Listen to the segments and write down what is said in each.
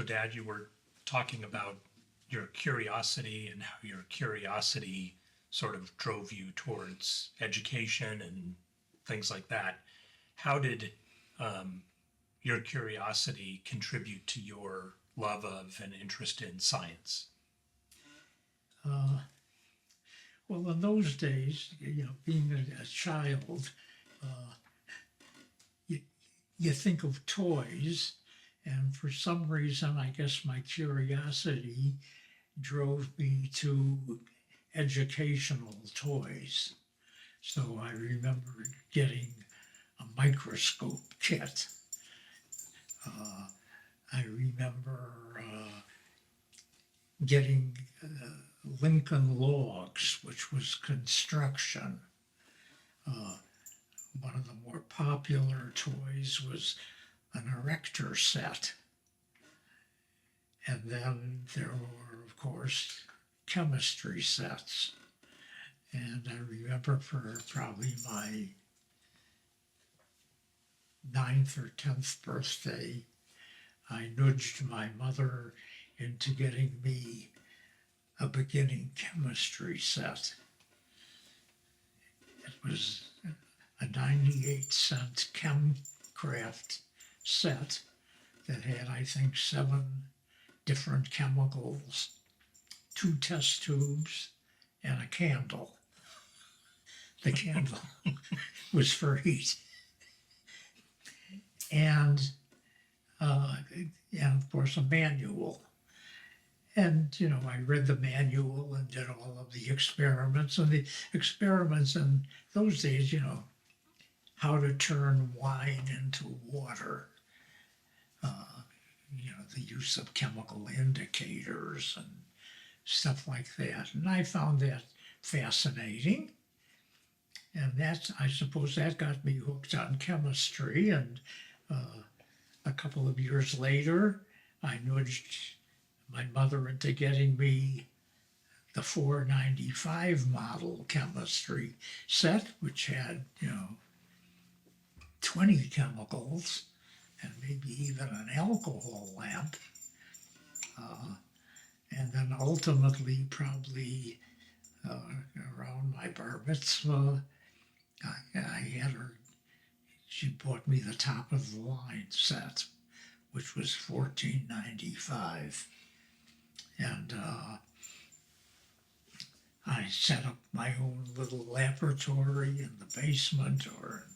So, Dad, you were talking about your curiosity and how your curiosity sort of drove you towards education and things like that. How did your curiosity contribute to your love of and interest in science? Uh, well, in those days, being a child, uh, you, you think of toys, and for some reason, I guess my curiosity drove me to educational toys. So I remember getting a microscope kit. Uh, I remember getting Lincoln Logs, which was construction. Uh, One of the more popular toys was an erector set. And then there were, of course, chemistry sets. And I remember for probably my 9th or 10th birthday, I nudged my mother into getting me a beginning chemistry set. It was a 98-cent Chemcraft set that had, I think, 7 different chemicals, 2 test tubes, and a candle. The candle was for heat. And of course, a manual. And, I read the manual and did all of the experiments. And the experiments in those days, how to turn wine into water, the use of chemical indicators and stuff like that. And I found that fascinating. And I suppose that got me hooked on chemistry. And a couple of years later, I nudged my mother into getting me the 495 model chemistry set, which had, 20 chemicals and maybe even an alcohol lamp. And then ultimately, probably around my bar mitzvah, I had her, she bought me the top of the line set, which was $14.95. And I set up my own little laboratory in the basement or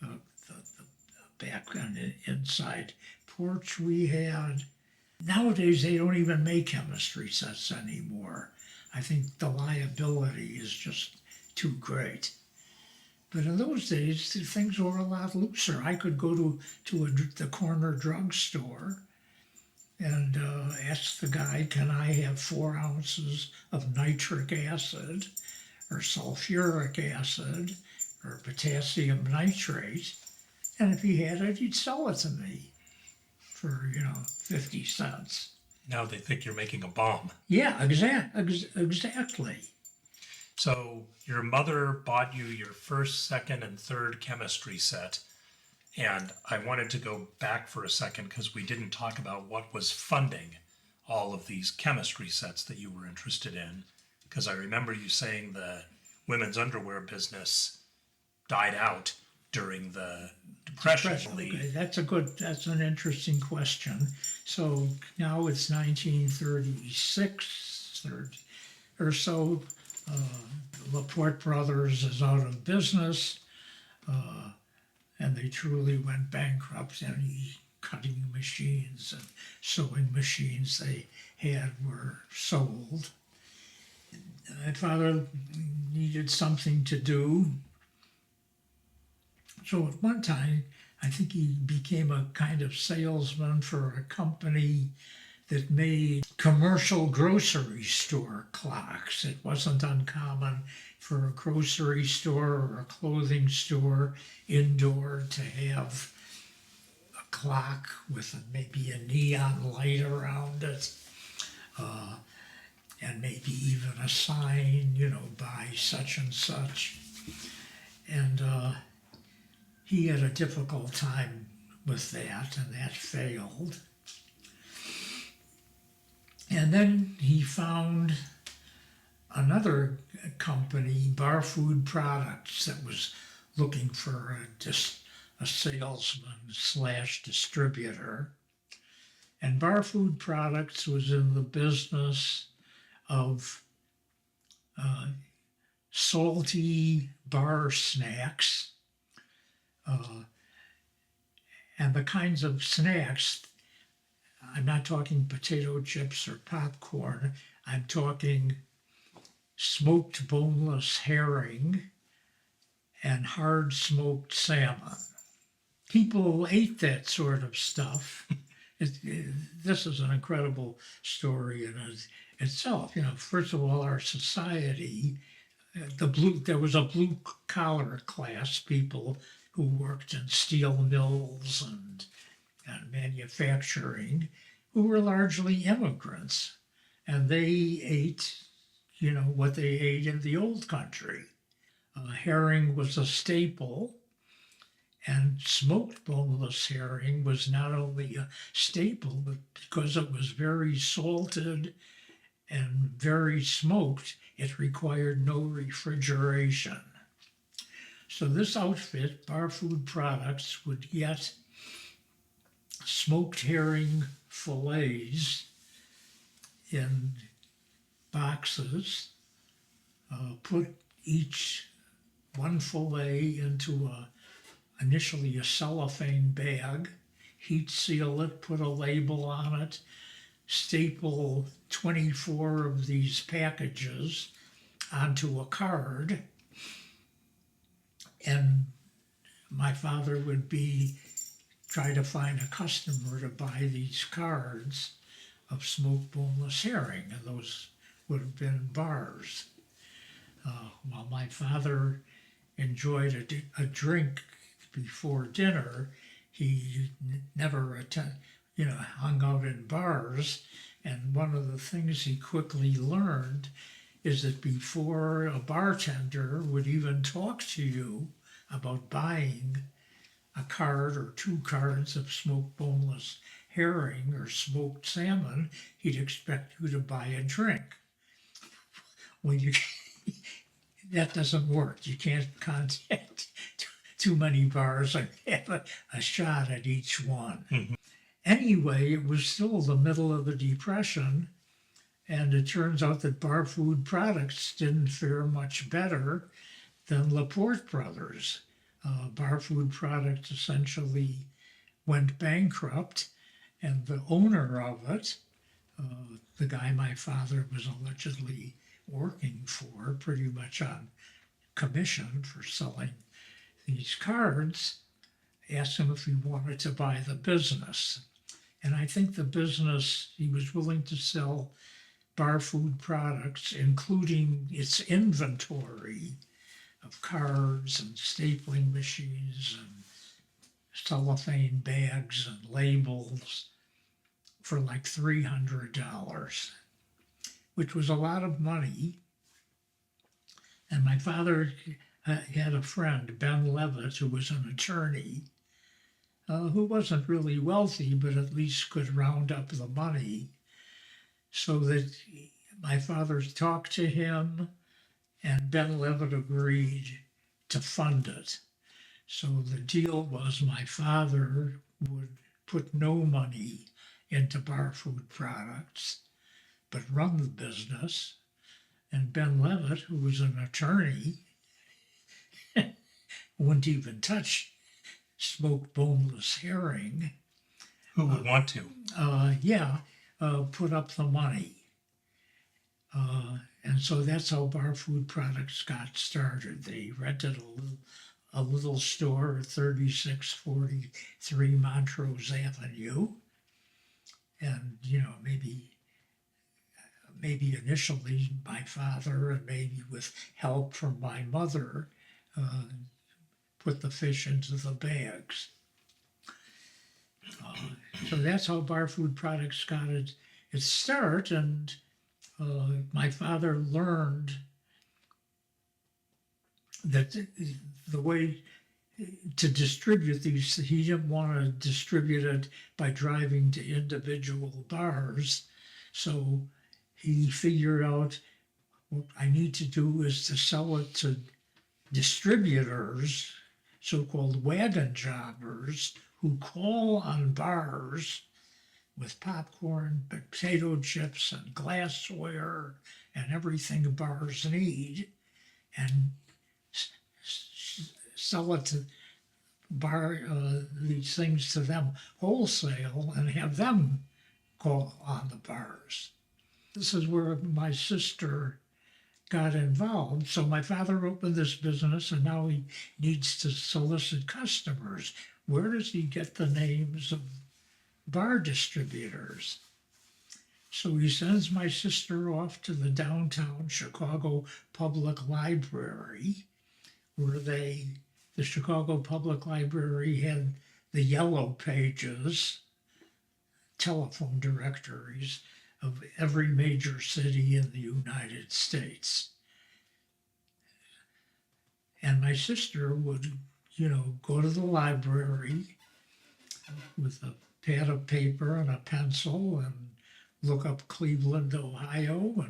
the back and inside porch we had. Nowadays, they don't even make chemistry sets anymore. I think the liability is just too great. But in those days, things were a lot looser. I could go to the corner drugstore and ask the guy, can I have 4 ounces of nitric acid or sulfuric acid or potassium nitrate? And if he had it, he'd sell it to me for, 50 cents. Now they think you're making a bomb. Yeah, exactly. So your mother bought you your first, second, and third chemistry set. And I wanted to go back for a second because we didn't talk about what was funding all of these chemistry sets that you were interested in. Because I remember you saying the women's underwear business died out during the Depression. Okay, that's an interesting question. So now it's 1936 or so. Lapporte Brothers is out of business, and they truly went bankrupt. Any cutting machines and sewing machines they had were sold. My father needed something to do. So at one time, I think he became a kind of salesman for a company that made commercial grocery store clocks. It wasn't uncommon for a grocery store or a clothing store indoor to have a clock with maybe a neon light around it, and maybe even a sign, buy such and such. And he had a difficult time with that, and that failed. And then he found another company, Bar Food Products, that was looking for a salesman slash distributor. And Bar Food Products was in the business of salty bar snacks, uh, and the kinds of snacks. I'm not talking potato chips or popcorn. I'm talking smoked boneless herring and hard smoked salmon. People ate that sort of stuff. This is an incredible story in itself. You know, first of all, our society, there was a blue collar class, people who worked in steel mills and manufacturing, who were largely immigrants, and they ate, you know, what they ate in the old country. Herring was a staple, and smoked boneless herring was not only a staple, but because it was very salted and very smoked, it required no refrigeration. So this outfit, Bar Food Products, would get smoked herring fillets in boxes, put each one fillet into initially a cellophane bag, heat seal it, put a label on it, staple 24 of these packages onto a card, and my father would try to find a customer to buy these cards of smoked boneless herring, and those would have been bars. While my father enjoyed a drink before dinner, he never hung out in bars. And one of the things he quickly learned is that before a bartender would even talk to you about buying a card or two cards of smoked boneless herring or smoked salmon, he'd expect you to buy a drink. Well, that doesn't work. You can't contact too many bars and have a shot at each one. Mhm. Anyway, it was still the middle of the Depression, and it turns out that Bar Food Products didn't fare much better than Lapporte Brothers. Bar Food Products essentially went bankrupt, and the owner of it, the guy my father was allegedly working for, pretty much on commission for selling these cards, asked him if he wanted to buy the business. And I think the business, he was willing to sell Bar Food Products, including its inventory of cards and stapling machines and cellophane bags and labels, for like $300, which was a lot of money. And my father had a friend, Ben Levitt, who was an attorney, who wasn't really wealthy, but at least could round up the money, so that my father talked to him, and Ben Levitt agreed to fund it. So the deal was my father would put no money into Bar Food Products, but run the business. And Ben Levitt, who was an attorney, wouldn't even touch smoked boneless herring. Who would want to? Put up the money. And so that's how Bar Food Products got started. They rented a little store at 3643 Montrose Avenue. And, maybe initially my father, and maybe with help from my mother, put the fish into the bags. So that's how Bar Food Products got its start. And my father learned that the way to distribute these, he didn't want to distribute it by driving to individual bars. So he figured out what I need to do is to sell it to distributors, so-called wagon jobbers, who call on bars with popcorn, potato chips, and glassware, and everything bars need, and sell it to these things to them wholesale and have them call on the bars. This is where my sister got involved. So my father opened this business and now he needs to solicit customers. Where does he get the names of bar distributors? So he sends my sister off to the downtown Chicago Public Library, where the Chicago Public Library had the yellow pages, telephone directories of every major city in the United States. And my sister would, go to the library with a pad of paper and a pencil and look up Cleveland, Ohio,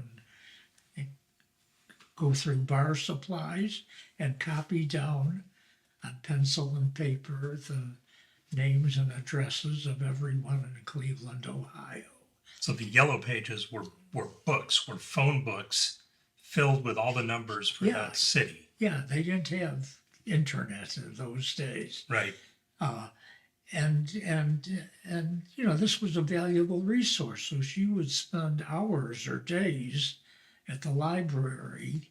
and go through bar supplies and copy down on pencil and paper the names and addresses of everyone in Cleveland, Ohio. So the yellow pages were phone books filled with all the numbers for that city. Yeah, they didn't have internet in those days. Right. And this was a valuable resource. So she would spend hours or days at the library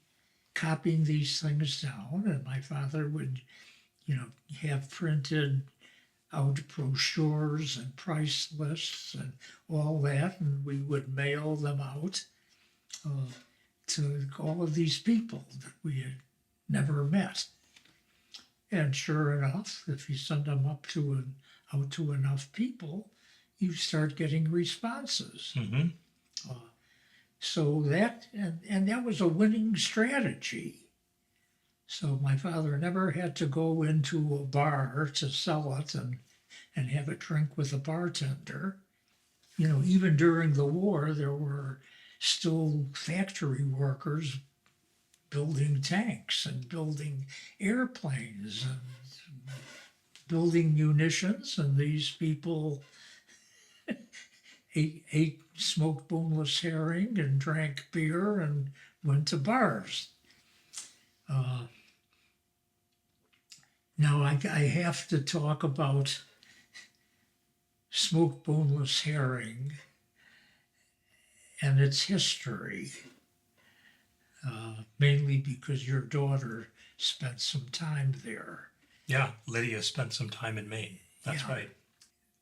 copying these things down, and my father would, have printed out brochures and price lists and all that, and we would mail them out to all of these people that we had never met. And sure enough, if you send them out to enough people, you start getting responses. Mm-hmm. So that was a winning strategy. So my father never had to go into a bar to sell it and have a drink with a bartender. Even during the war, there were still factory workers building tanks and building airplanes and building munitions, and these people ate smoked boneless herring and drank beer and went to bars. Now I have to talk about smoked boneless herring and its history, mainly because your daughter spent some time there. Yeah, Lydia spent some time in Maine. That's right.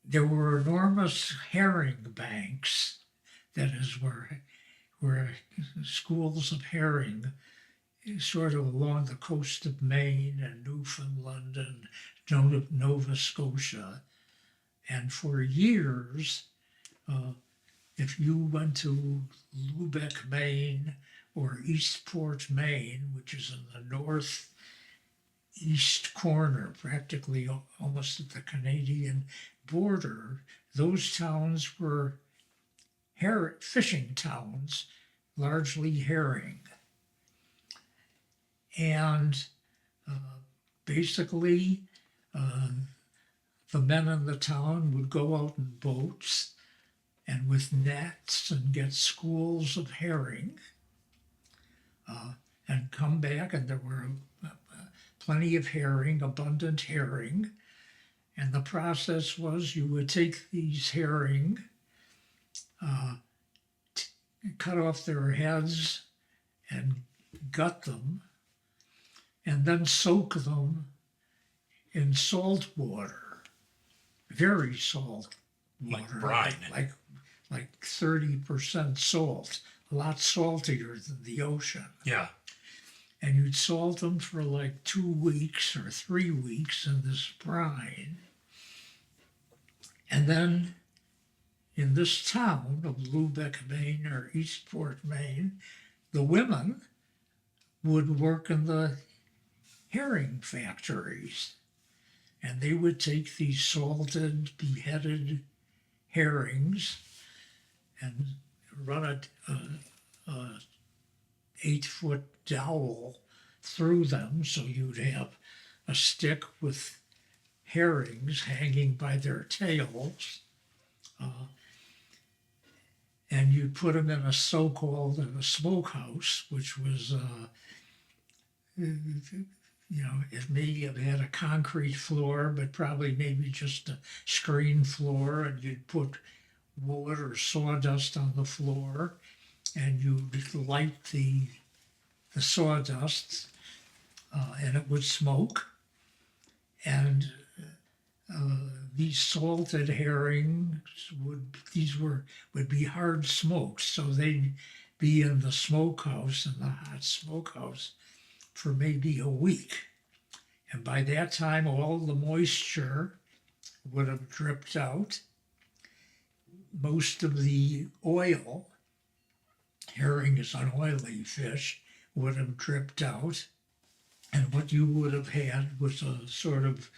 There were enormous herring banks, that is where schools of herring sort of along the coast of Maine and Newfoundland and Nova Scotia. And for years, if you went to Lubec, Maine, or Eastport, Maine, which is in the northeast corner, practically almost at the Canadian border, those towns were fishing towns, largely herring. And basically, the men in the town would go out in boats and with nets and get schools of herring and come back, and there were plenty of herring, abundant herring. And the process was you would take these herring, cut off their heads and gut them, and then soak them in salt water, very salt water, like brine, like 30% salt, a lot saltier than the ocean. Yeah. And you'd salt them for like 2 weeks or 3 weeks in this brine. And then in this town of Lubec, Maine, or Eastport, Maine, the women would work in the herring factories. And they would take these salted, beheaded herrings and run a 8-foot dowel through them, so you'd have a stick with herrings hanging by their tails, and you'd put them in a so-called in a smokehouse, which was, it may have had a concrete floor, but probably maybe just a screen floor, and you'd put wood or sawdust on the floor, and you'd light the sawdust, and it would smoke. And these salted herrings would be hard smoked, so they'd be in the smokehouse, in the hot smokehouse, for maybe a week. And by that time, all the moisture would have dripped out. Most of the oil, herring is an oily fish, would have dripped out. And what you would have had was a sort of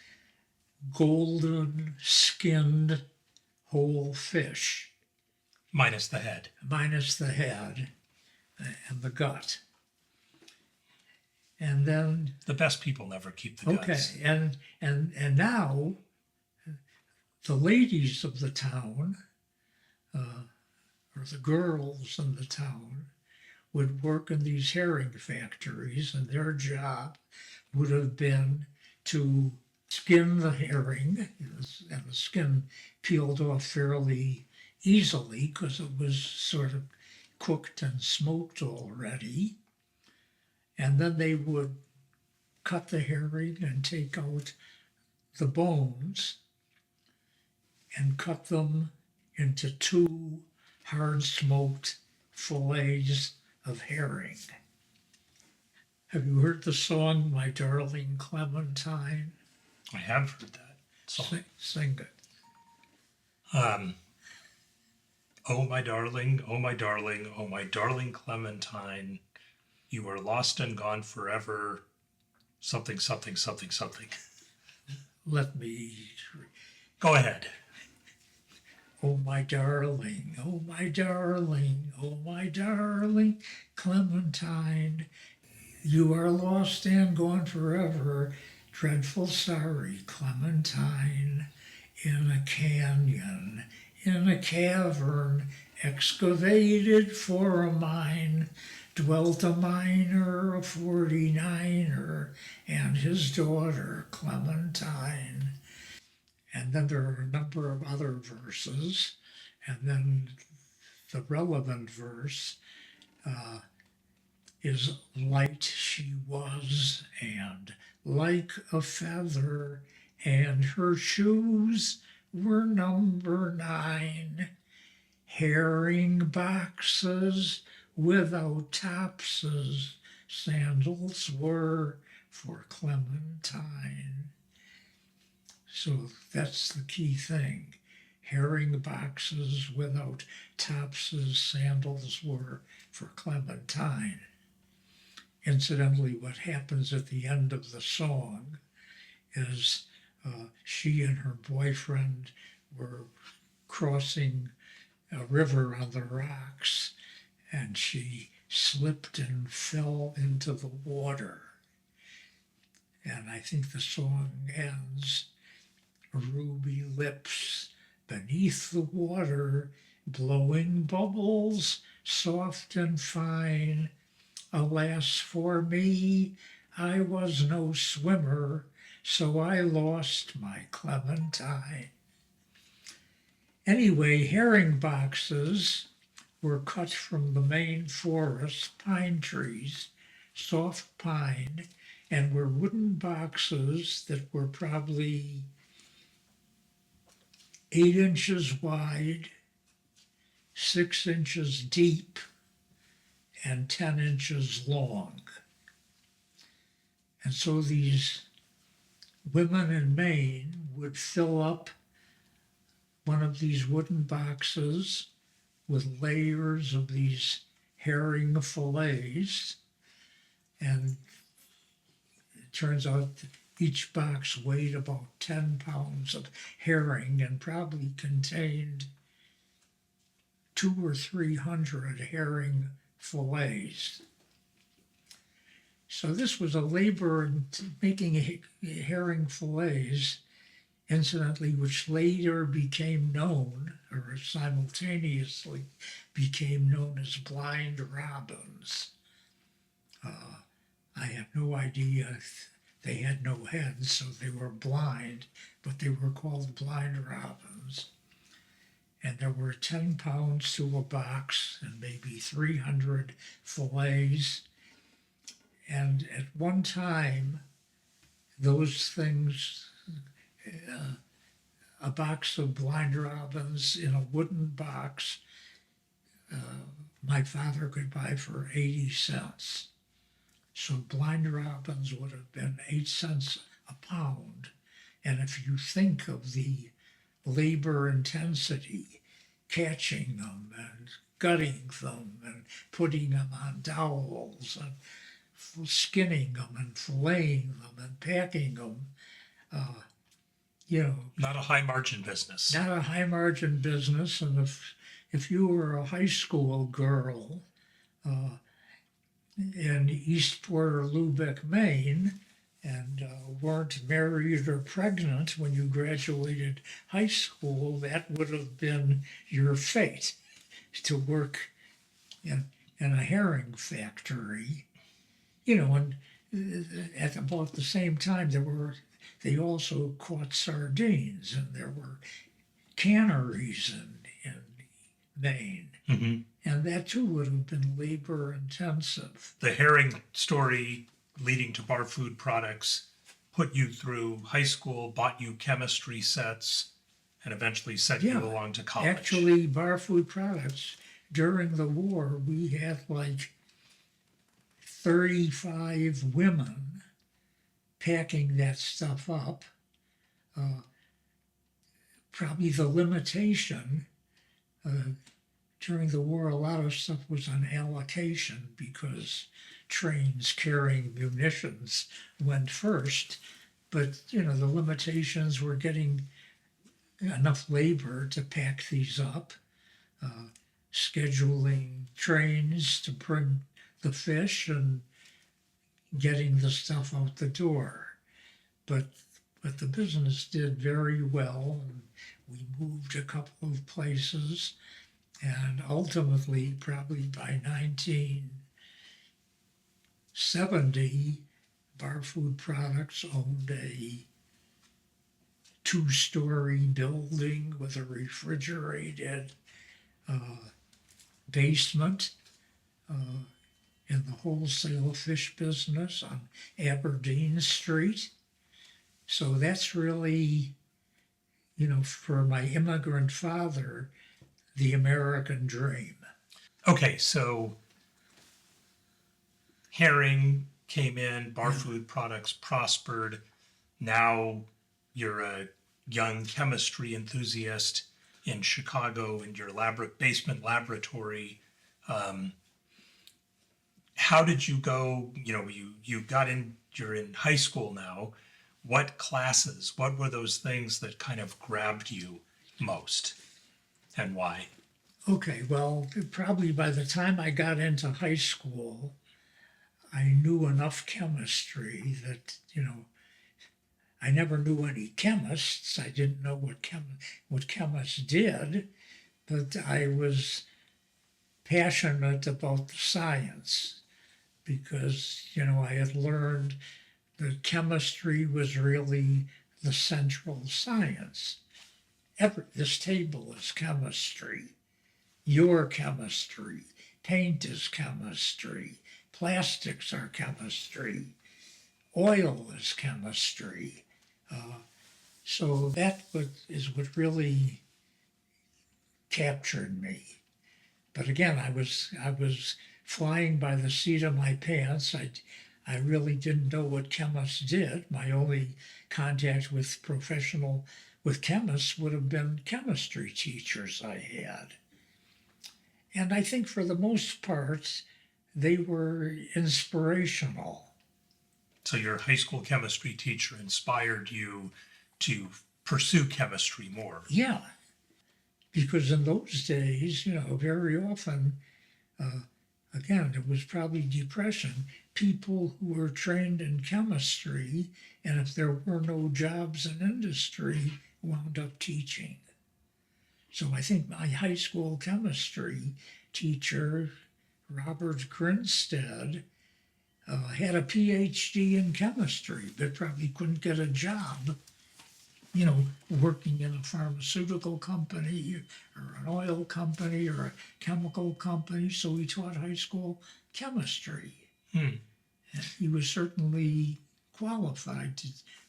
golden skinned whole fish. Minus the head. Minus the head and the gut. And then the best people never keep the guts. Okay, and now the ladies of the town, or the girls in the town, would work in these herring factories, and their job would have been to skin the herring, and the skin peeled off fairly easily because it was sort of cooked and smoked already. And then they would cut the herring and take out the bones and cut them into 2 hard smoked fillets of herring. Have you heard the song, My Darling Clementine? I have heard that song. Sing it. Oh my darling, oh my darling, oh my darling Clementine, you are lost and gone forever, something, something, something, something. Let me... Go ahead. Oh my darling, oh my darling, oh my darling Clementine, you are lost and gone forever, dreadful sorry Clementine, in a canyon, in a cavern, excavated for a mine, dwelt a miner, a 49er, and his daughter Clementine. And then there are a number of other verses, and then the relevant verse is light she was, and like a feather, and her shoes were number 9, herring boxes without topses, sandals were for Clementine. So that's the key thing. Herring boxes without topses, sandals were for Clementine. Incidentally, what happens at the end of the song is she and her boyfriend were crossing a river on the rocks, and she slipped and fell into the water. And I think the song ends, ruby lips beneath the water, blowing bubbles soft and fine. Alas for me, I was no swimmer, so I lost my Clementine. Anyway, herring boxes were cut from the Maine forest pine trees, soft pine, and were wooden boxes that were probably 8 inches wide, 6 inches deep, and 10 inches long. And so these women in Maine would fill up one of these wooden boxes with layers of these herring fillets, and it turns out that each box weighed about 10 pounds of herring and probably contained 200 or 300 herring fillets. So this was a labor in making herring fillets, incidentally, which later became known, or simultaneously became known as blind robins. I have no idea if they had no heads, so they were blind, but they were called blind robins. And there were 10 pounds to a box and maybe 300 fillets. And at one time, those things, a box of blind robins in a wooden box, my father could buy for 80 cents. So blind robins would have been 8 cents a pound. And if you think of the labor intensity, catching them and gutting them and putting them on dowels and skinning them and filleting them and packing them, Not a high margin business. not a high margin business. And if you were a high school girl in Eastport or Lubec, Maine, and weren't married or pregnant when you graduated high school, that would have been your fate, to work in a herring factory. And at about the same time, they also caught sardines, and there were canneries in Maine. Mm-hmm. And that too would have been labor intensive. The herring story leading to Bar Food Products put you through high school, bought you chemistry sets, and eventually sent you along to college. Actually, Bar Food Products, during the war, we had like 35 women packing that stuff up. Probably the limitation during the war, a lot of stuff was on allocation because trains carrying munitions went first. But, the limitations were getting enough labor to pack these up, scheduling trains to bring the fish and getting the stuff out the door. But the business did very well, and we moved a couple of places. And ultimately, probably by 1970, Bar Food Products owned a 2-story building with a refrigerated basement in the wholesale fish business on Aberdeen Street. So that's really, for my immigrant father, the American dream. Okay, so herring came in, Bar Food Products prospered. Now you're a young chemistry enthusiast in Chicago in your basement laboratory. How did you go? You got in, you're in high school now. What classes, what were those things that kind of grabbed you most, and why? Okay, well, probably by the time I got into high school, I knew enough chemistry that, I never knew any chemists. I didn't know what chemists did, but I was passionate about the science because, I had learned that chemistry was really the central science. This table is chemistry. Your chemistry. Paint is chemistry. Plastics are chemistry. Oil is chemistry. So that is what really captured me. But again, I was flying by the seat of my pants. I really didn't know what chemists did. My only contact with chemists would have been chemistry teachers I had. And I think for the most part, they were inspirational. So your high school chemistry teacher inspired you to pursue chemistry more. Yeah. because in those days, very often, again, it was probably depression. People who were trained in chemistry, and if there were no jobs in industry, wound up teaching. So I think my high school chemistry teacher, Robert Grinstead, had a PhD in chemistry, but probably couldn't get a job, working in a pharmaceutical company or an oil company or a chemical company. So he taught high school chemistry. Hmm. And he was certainly qualified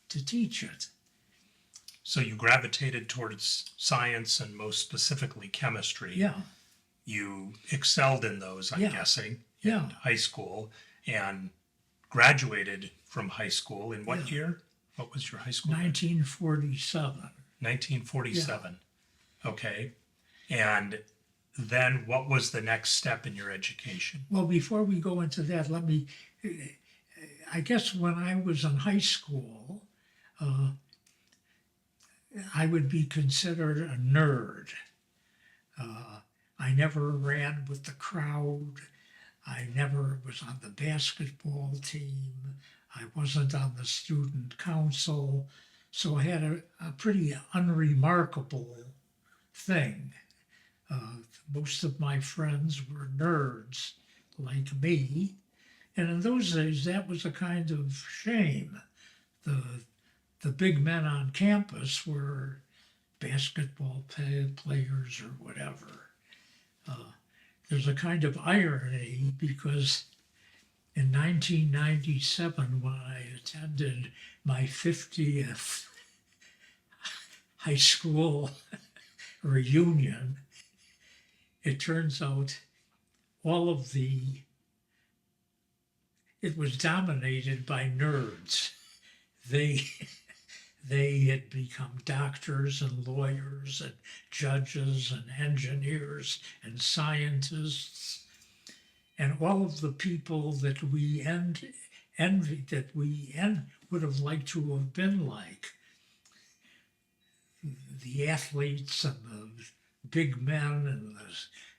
to teach it. So you gravitated towards science and most specifically chemistry. Yeah, You excelled in those, I'm Yeah. guessing, yeah. in high school, and graduated from high school in what Yeah. year? What was your high school? 1947. 1947. Okay. And then what was the next step in your education? Well, before we go into that, I guess when I was in high school, I would be considered a nerd. I never ran with the crowd. I never was on the basketball team. I wasn't on the student council. So I had a pretty unremarkable thing. Most of my friends were nerds like me. And in those days, that was a kind of shame. The big men on campus were basketball players or whatever. There's a kind of irony because in 1997, when I attended my 50th high school reunion, it turns out it was dominated by nerds. They had become doctors and lawyers and judges and engineers and scientists. And all of the people that we envied, that we would have liked to have been like, the athletes and the big men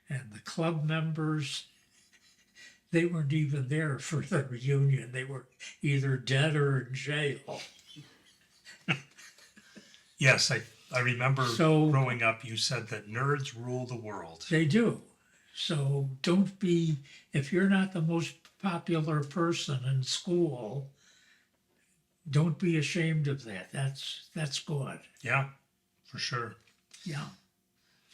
and the club members, they weren't even there for the reunion. They were either dead or in jail. Yes, I remember So- growing up, you said that nerds rule the world. They do. So if you're not the most popular person in school, don't be ashamed of that. That's good. Yeah, for sure. Yeah,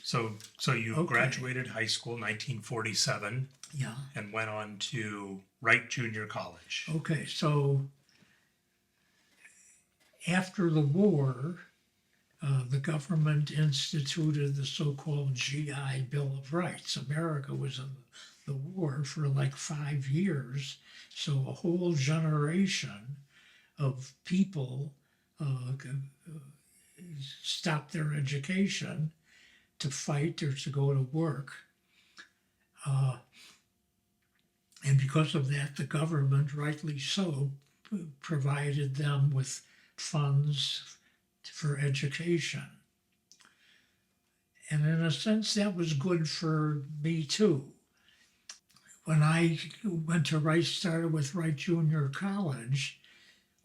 So you Okay. graduated high school 1947 yeah. and went on to Wright Junior College. Okay, so after the war, the government instituted the so-called GI Bill of Rights. America was in the war for like 5 years, so a whole generation of people stopped their education to fight or to go to work. And because of that, the government, rightly so, provided them with funds for education. And in a sense, that was good for me too. When I started with Wright Junior College,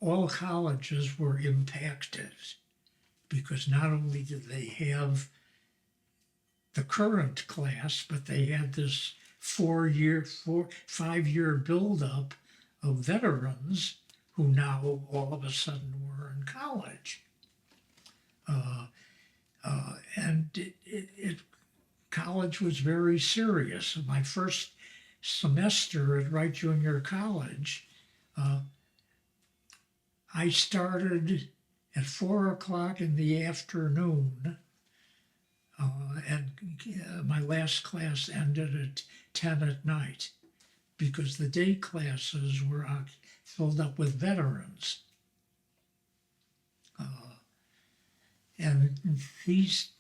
all colleges were impacted because not only did they have the current class, but they had this 5-year buildup of veterans who now all of a sudden were in college. And college was very serious. My first semester at Wright Junior College, I started at 4:00 in the afternoon, and my last class ended at 10 at night because the day classes were filled up with veterans. And these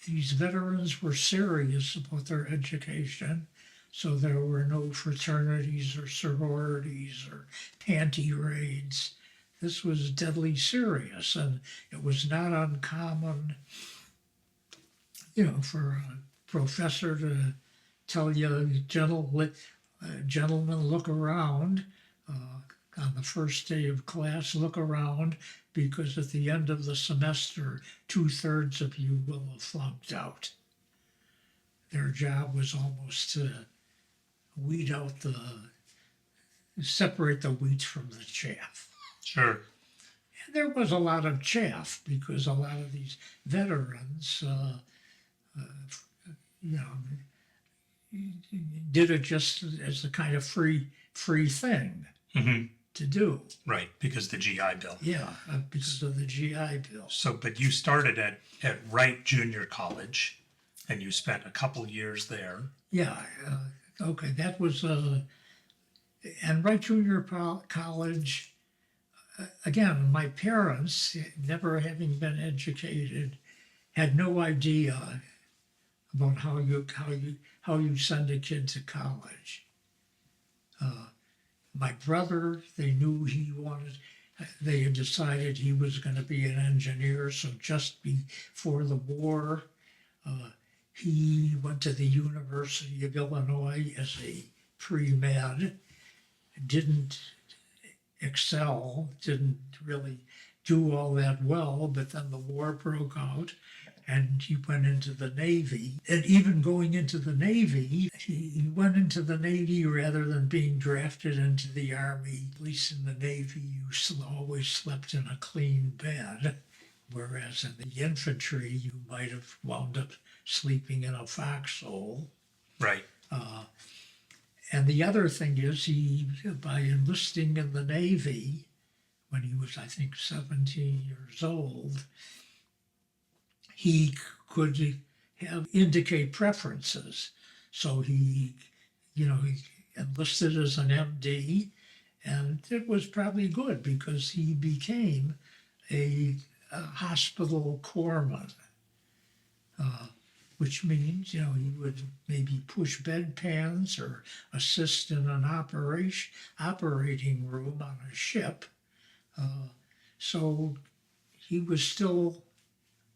veterans were serious about their education, so there were no fraternities or sororities or panty raids. This was deadly serious, and it was not uncommon for a professor to tell you, gentlemen, look around on the first day of class, look around, because at the end of the semester, 2/3 of you will have flunked out. Their job was almost to separate the wheat from the chaff. Sure. And there was a lot of chaff because a lot of these veterans, did it just as a kind of free thing to do. Right, because the GI Bill. Yeah, because of the GI Bill. So, but you started at Wright Junior College, and you spent a couple years there. Yeah, okay, that was, and Wright Junior College, again, my parents, never having been educated, had no idea about how you send a kid to college. My brother, they knew they had decided he was going to be an engineer, so just before the war, he went to the University of Illinois as a pre-med, didn't excel, didn't really do all that well, but then the war broke out and he went into the Navy. And even going into the Navy, he went into the Navy rather than being drafted into the Army. At least in the Navy, you always slept in a clean bed, whereas in the infantry, you might have wound up sleeping in a foxhole. Right. And the other thing is, by enlisting in the Navy, when he was, I think, 17 years old, he could indicate preferences. So he enlisted as an MD, and it was probably good because he became a hospital corpsman, which means, he would maybe push bedpans or assist in an operating room on a ship. So he was still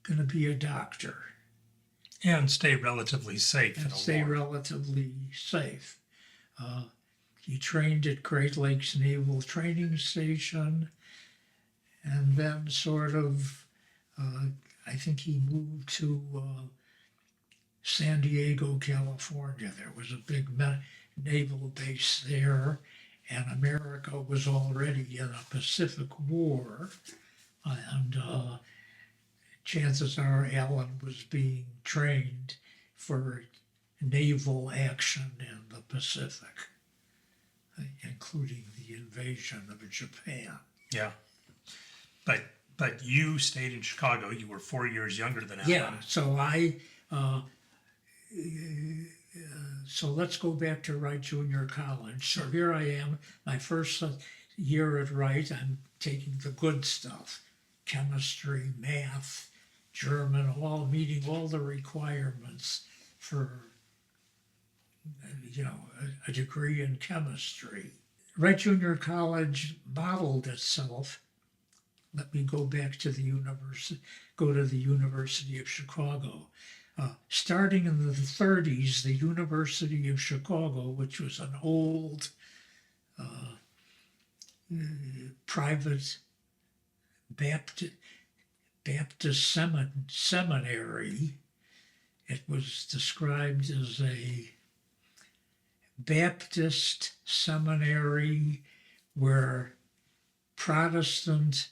going to be a doctor. And stay relatively safe in a war. Stay relatively safe. He trained at Great Lakes Naval Training Station, and then I think he moved to San Diego, California. There was a big naval base there, and America was already in a Pacific War, and chances are Alan was being trained for naval action in the Pacific, including the invasion of Japan. Yeah. But you stayed in Chicago. You were 4 years younger than Alan. Yeah, so let's go back to Wright Junior College. So here I am, my first year at Wright. I'm taking the good stuff, chemistry, math, German, meeting all the requirements for a degree in chemistry. Wright Junior College modeled itself. Let me go back to the University of Chicago. Starting in the 30s, the University of Chicago, which was an old private Baptist seminary, it was described as a Baptist seminary where Protestant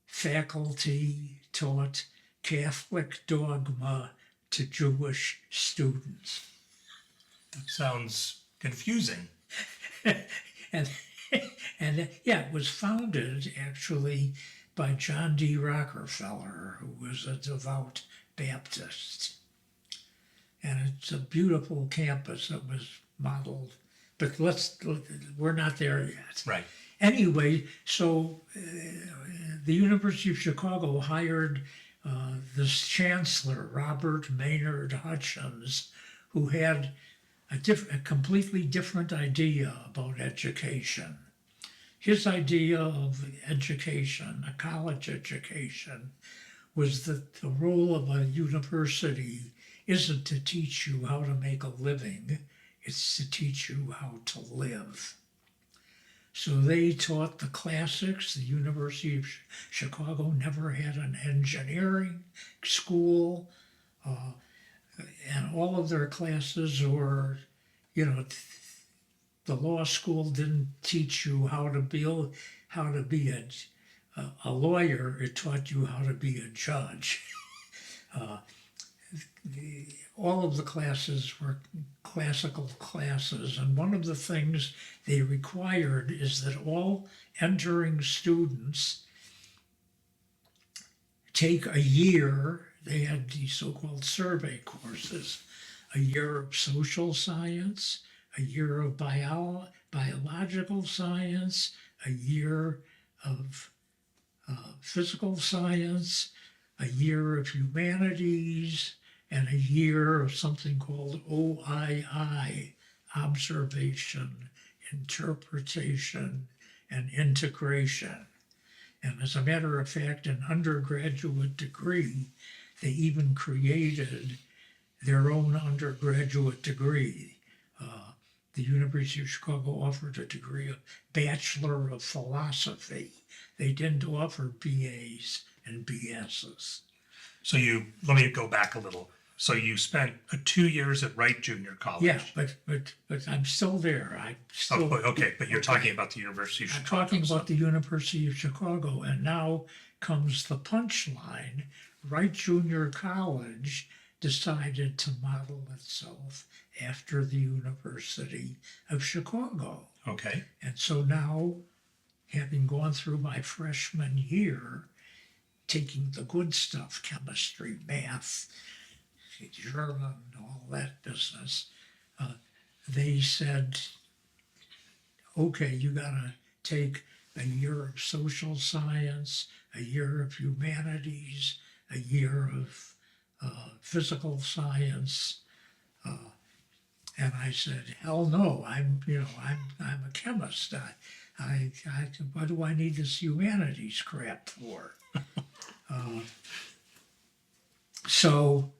faculty taught Catholic dogma to Jewish students. That sounds confusing. and yeah, it was founded actually by John D. Rockefeller, who was a devout Baptist. And it's a beautiful campus that was modeled, but we're not there yet. Right. Anyway, so the University of Chicago hired this chancellor, Robert Maynard Hutchins, who had a completely different idea about education. His idea of education, a college education, was that the role of a university isn't to teach you how to make a living, it's to teach you how to live. So they taught the classics. The University of Chicago never had an engineering school, and all of their classes were, you know, the law school didn't teach you how to be a lawyer. It taught you how to be a judge. All of the classes were classical classes, and one of the things they required is that all entering students take a year. They had these so-called survey courses, a year of social science, a year of biological science, a year of physical science, a year of humanities, and a year of something called OII, observation, interpretation, and integration. And as a matter of fact, an undergraduate degree, they even created their own undergraduate degree. The University of Chicago offered a degree of Bachelor of Philosophy. They didn't offer BAs and BSs. So let me go back a little. So you spent 2 years at Wright Junior College. Yeah, but I'm still there. Okay, but you're talking about the University of Chicago. I'm talking about the University of Chicago, and now comes the punchline. Wright Junior College decided to model itself after the University of Chicago. Okay. And so now, having gone through my freshman year, taking the good stuff, chemistry, math, German, all that business, they said, okay, you gotta take a year of social science, a year of humanities, a year of physical science, and I said, hell no, I'm a chemist. What do I need this humanities crap for? So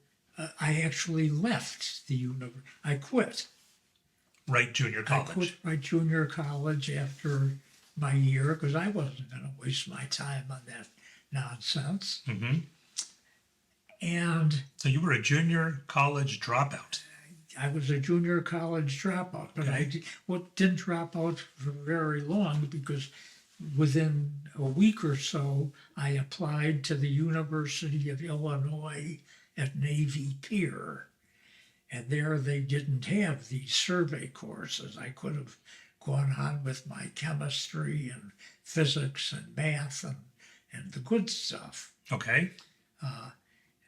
I actually left the university. I quit. Wright Junior College. I quit Wright Junior College after my year because I wasn't going to waste my time on that nonsense. Mm-hmm. And so you were a junior college dropout. I was a junior college dropout, but I didn't drop out for very long because within a week or so, I applied to the University of Illinois at Navy Pier. And there they didn't have these survey courses. I could have gone on with my chemistry and physics and math and the good stuff. Okay.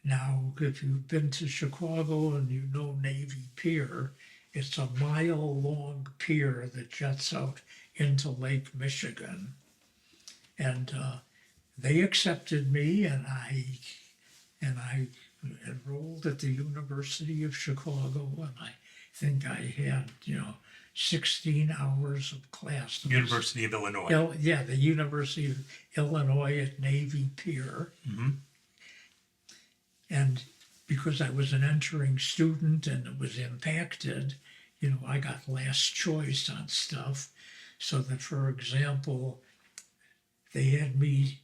Now, if you've been to Chicago and you know Navy Pier, it's a mile-long pier that juts out into Lake Michigan. And they accepted me, and I enrolled at the University of Chicago, and I think I had, 16 hours of class. University of Illinois. The University of Illinois at Navy Pier. Mm-hmm. And because I was an entering student and it was impacted, I got last choice on stuff. So that, for example, they had me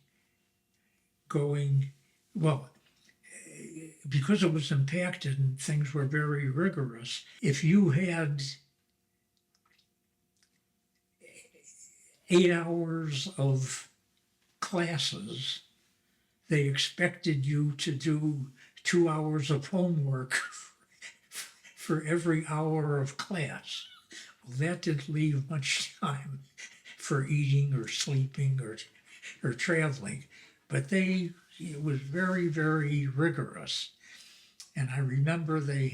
going, because it was impacted and things were very rigorous, if you had 8 hours of classes, they expected you to do 2 hours of homework for every hour of class. Well, that didn't leave much time for eating or sleeping or traveling, but it was very, very rigorous. And I remember they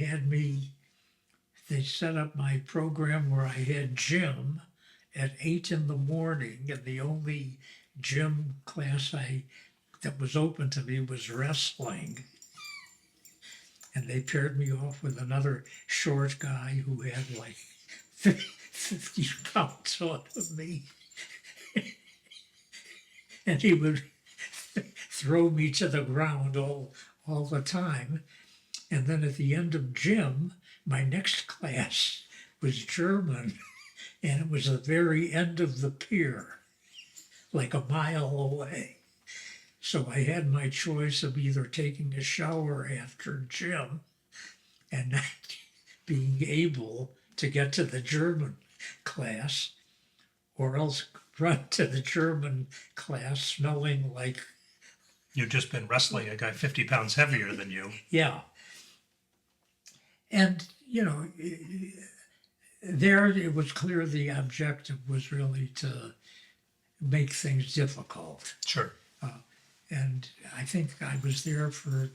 set up my program where I had gym at 8 in the morning, and the only gym class that was open to me was wrestling. And they paired me off with another short guy who had like 50 pounds on of me. And he would throw me to the ground all the time. And then at the end of gym, my next class was German, and it was the very end of the pier, like a mile away. So I had my choice of either taking a shower after gym and not being able to get to the German class, or else run to the German class smelling like, You've just been wrestling a guy 50 pounds heavier than you. yeah. And, there it was clear the objective was really to make things difficult. Sure. And I think I was there for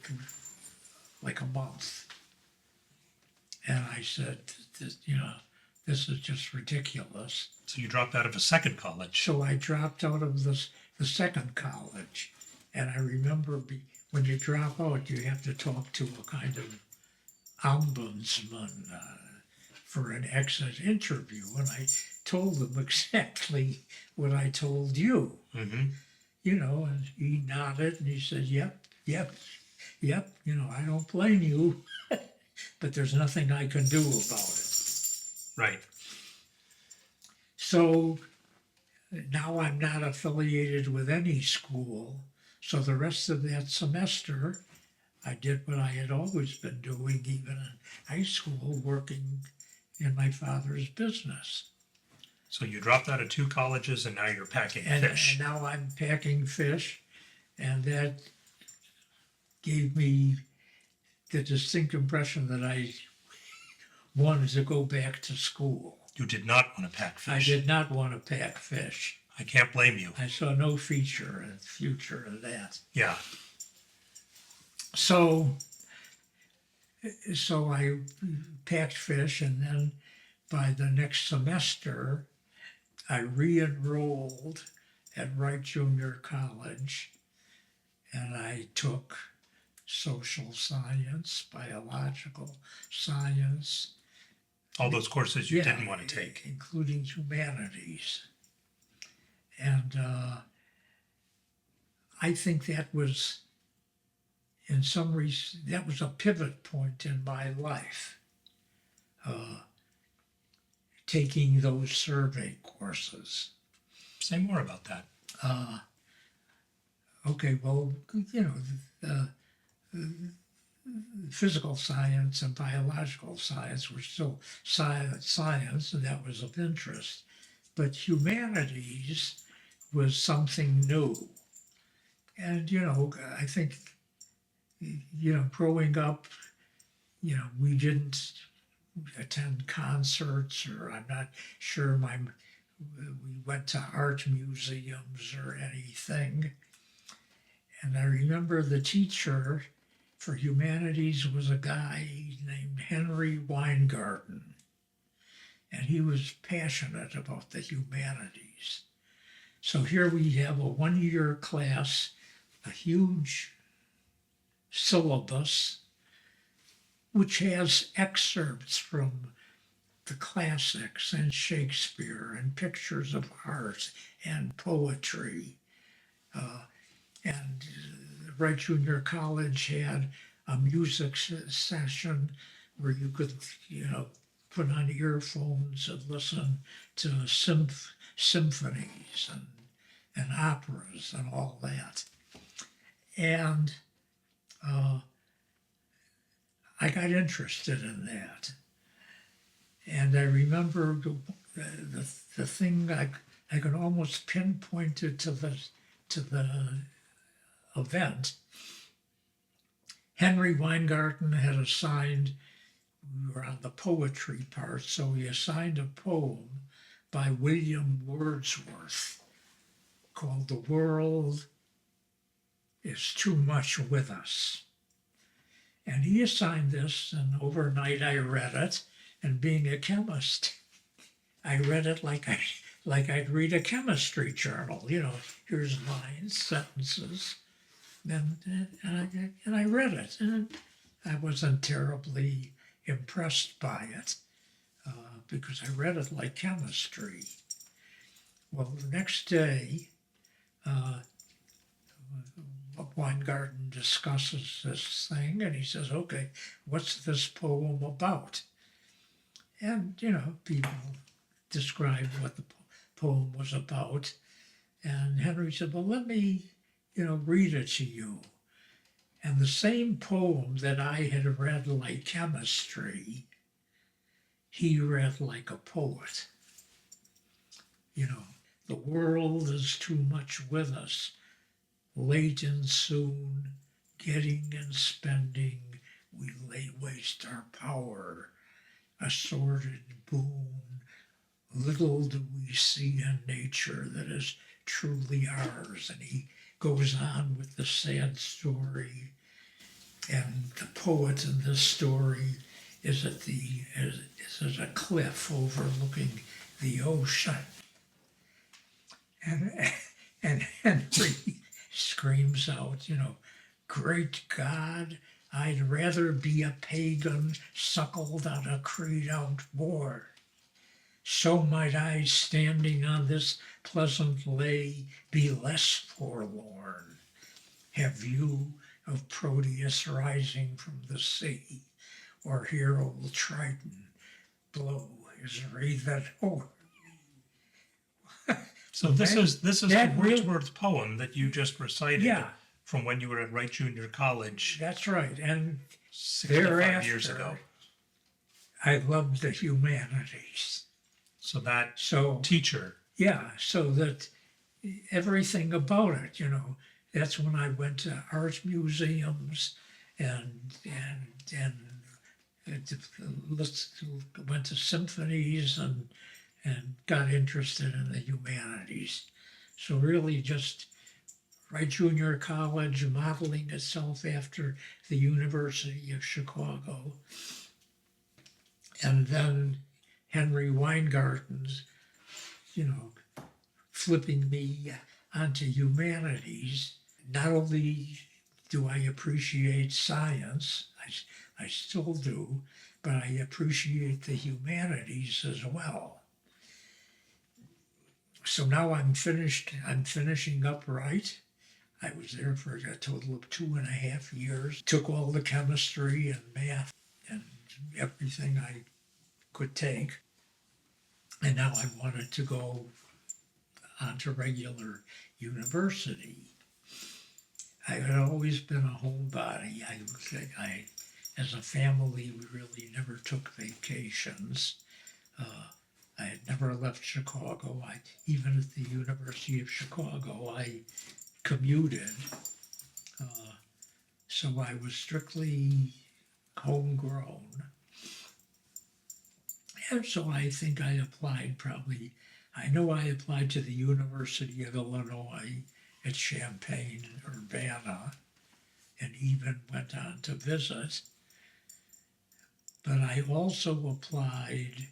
like a month. And I said, this is just ridiculous. So you dropped out of a second college. So I dropped out of the second college. And I remember when you drop out, you have to talk to a kind of ombudsman for an exit interview. And I told them exactly what I told you. Mm-hmm. And he nodded and he said, yep, I don't blame you, but there's nothing I can do about it. Right. So now I'm not affiliated with any school. So the rest of that semester, I did what I had always been doing, even in high school, working in my father's business. So you dropped out of 2 colleges and now you're packing fish. And now I'm packing fish, and that gave me the distinct impression that I wanted to go back to school. You did not want to pack fish. I did not want to pack fish. I can't blame you. I saw no future in that. Yeah. So I packed fish, and then by the next semester, I re-enrolled at Wright Junior College, and I took social science, biological science. All those courses you didn't want to take. Including humanities. And I think that was, in some reason, that was a pivot point in my life. Taking those survey courses. Say more about that. Okay, well, physical science and biological science were still science, and that was of interest. But humanities was something new. And, I think, growing up, we didn't attend concerts, or I'm not sure we went to art museums or anything. And I remember the teacher for humanities was a guy named Henry Weingarten, and he was passionate about the humanities. So here we have a 1-year class, a huge syllabus, which has excerpts from the classics and Shakespeare and pictures of art and poetry. And Wright Junior College had a music session where you could, put on earphones and listen to symphonies and operas and all that. And I got interested in that. And I remember the thing I could almost pinpoint it to the event. Henry Weingarten had assigned, we were on the poetry part, so he assigned a poem by William Wordsworth called "The World is Too Much With Us." And he assigned this, and overnight I read it, and being a chemist, I read it like I'd read a chemistry journal. Here's lines, sentences, and I read it, and I wasn't terribly impressed by it because I read it like chemistry. Well, the next day, Weingarten discusses this thing, and he says, okay, what's this poem about? And, people describe what the poem was about. And Henry said, well, let me, read it to you. And the same poem that I had read like chemistry, he read like a poet. The world is too much with us, late and soon, getting and spending, we lay waste our power, a sordid boon. Little do we see in nature that is truly ours. And he goes on with the sad story. And the poet in this story is at a cliff overlooking the ocean. And Henry screams out, great God, I'd rather be a pagan suckled on a crayed-out board. So might I, standing on this pleasant lay, be less forlorn. Have view of Proteus rising from the sea, or hear old Triton blow his wreathed horn. So this is the that Wordsworth poem that you just recited Yeah. from when you were at Wright Junior College That's right. And 65 years ago. thereafter, I loved the humanities. So that So teacher, so that everything about it, that's when I went to art museums and went to symphonies and got interested in the humanities. So really just Wright Junior College modeling itself after the University of Chicago. And then Henry Weingarten's, flipping me onto humanities. Not only do I appreciate science, I still do, but I appreciate the humanities as well. So now I'm finishing up Wright. I was there for a total of 2.5 years. Took all the chemistry and math and everything I could take. And now I wanted to go on to regular university. I had always been a homebody. I as a family, we really never took vacations. I had never left Chicago. Even at the University of Chicago, I commuted. So I was strictly homegrown. And so I think I applied I applied to the University of Illinois at Champaign-Urbana and even went on to visit. But I also applied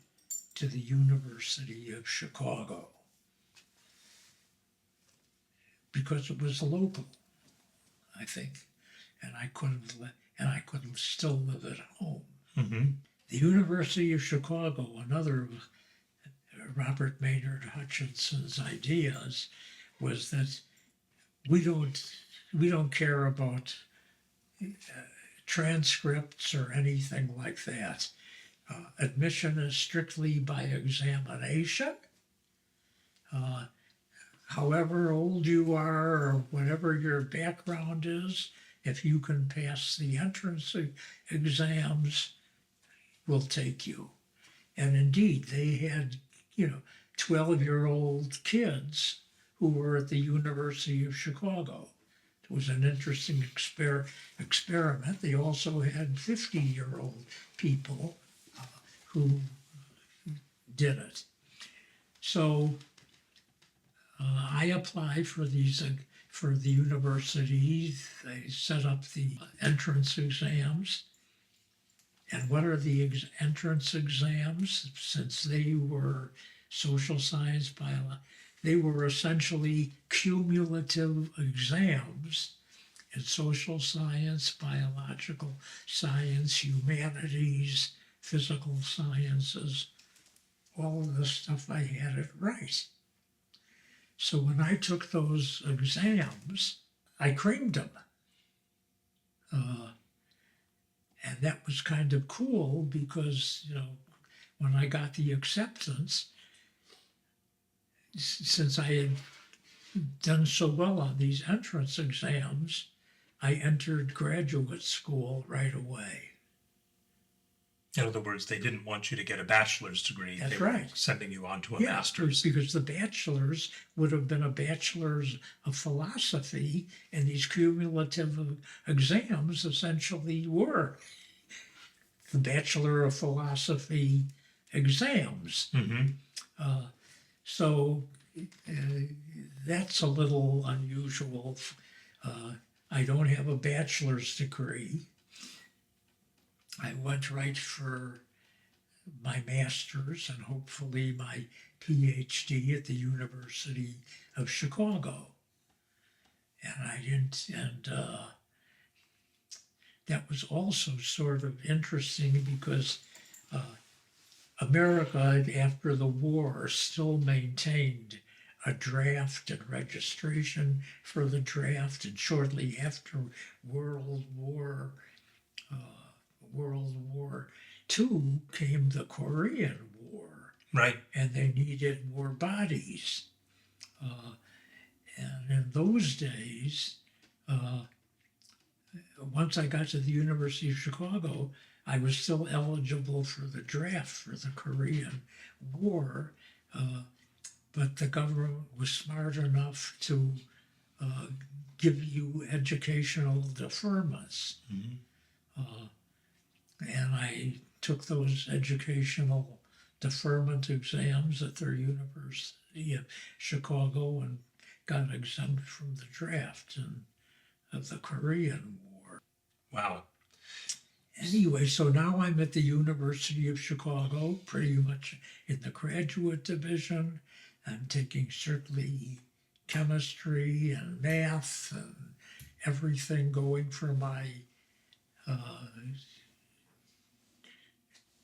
to the University of Chicago because it was local, I think, and I couldn't still live at home. mm-hmm. The University of Chicago, another of Robert Maynard Hutchinson's ideas, was that we don't care about transcripts or anything like that. Admission is strictly by examination. However old you are or whatever your background is, if you can pass the entrance exams, we'll take you. And indeed, they had, 12-year-old kids who were at the University of Chicago. It was an interesting experiment. They also had 50-year-old people who did it. So I applied for the university. They set up the entrance exams. And what are the entrance exams? Since they were social science, they were essentially cumulative exams in social science, biological science, humanities, physical sciences, all of the stuff I had it right. So when I took those exams, I creamed them. And that was kind of cool because, when I got the acceptance, since I had done so well on these entrance exams, I entered graduate school right away. In other words, they didn't want you to get a bachelor's degree. That's they were right. sending you on to a Yeah, master's. because the bachelor's would have been a bachelor's of philosophy, and these cumulative exams essentially were the Bachelor of Philosophy exams. Mm-hmm. So that's a little unusual. I don't have a bachelor's degree. I went right for my master's and hopefully my PhD at the University of Chicago. And that was also sort of interesting because America, after the war, still maintained a draft and registration for the draft, and shortly after World War II came the Korean War, Right. and they needed more bodies. And in those days, once I got to the University of Chicago, I was still eligible for the draft for the Korean War, but the government was smart enough to give you educational deferments. Mm-hmm. And I took those educational deferment exams at their University of Chicago and got exempt from the draft of the Korean War. Wow. Anyway, so now I'm at the University of Chicago, pretty much in the graduate division. I'm taking certainly chemistry and math and everything going for my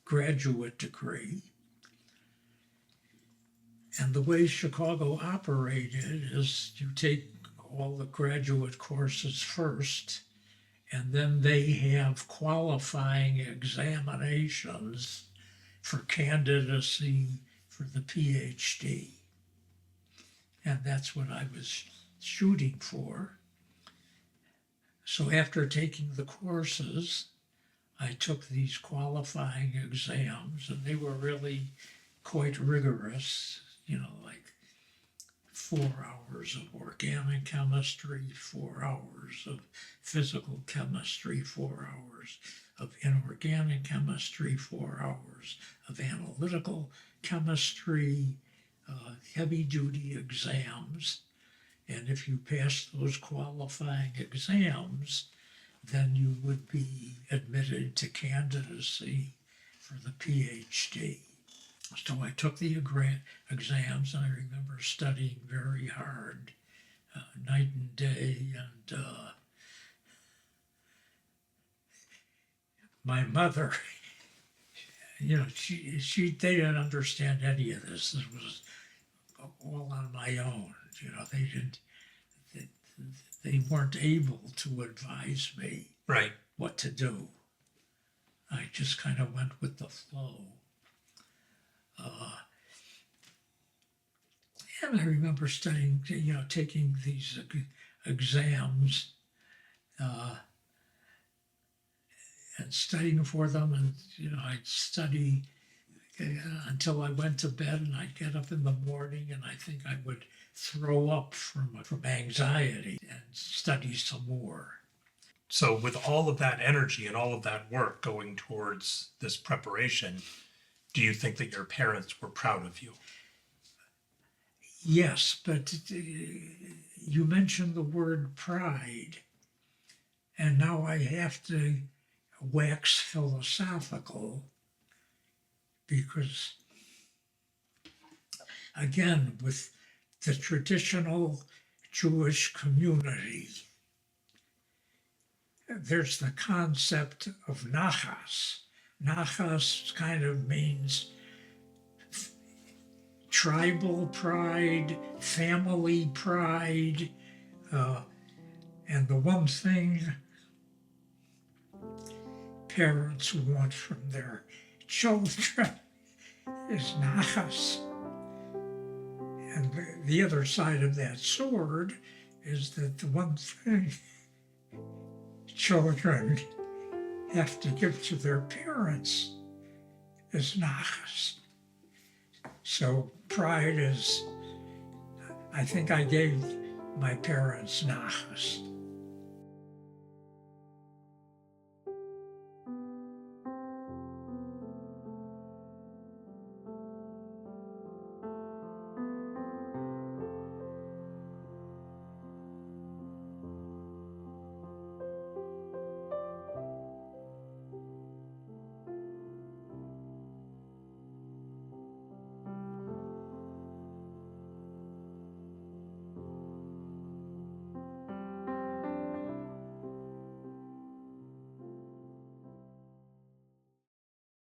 graduate degree. And the way Chicago operated is you take all the graduate courses first, and then they have qualifying examinations for candidacy for the PhD. And that's what I was shooting for. So after taking the courses, I took these qualifying exams, and they were really quite rigorous, like 4 hours of organic chemistry, 4 hours of physical chemistry, 4 hours of inorganic chemistry, 4 hours of analytical chemistry, heavy-duty exams. And if you passed those qualifying exams, then you would be admitted to candidacy for the PhD. So I took the exams, and I remember studying very hard, night and day, and my mother, they didn't understand any of this. This was all on my own. They weren't able to advise me Right. what to do. I just kind of went with the flow. And I remember studying, taking these exams and studying for them. And, I'd study until I went to bed, and I'd get up in the morning, and I think I would throw up from anxiety and study some more. So with all of that energy and all of that work going towards this preparation, do you think that your parents were proud of you? Yes, but you mentioned the word pride, and now I have to wax philosophical because, again, with the traditional Jewish community, there's the concept of Naches. Naches kind of means tribal pride, family pride, and the one thing parents want from their children is Naches. And the other side of that sword is that the one thing children have to give to their parents is Naches. So pride is, I think I gave my parents Naches.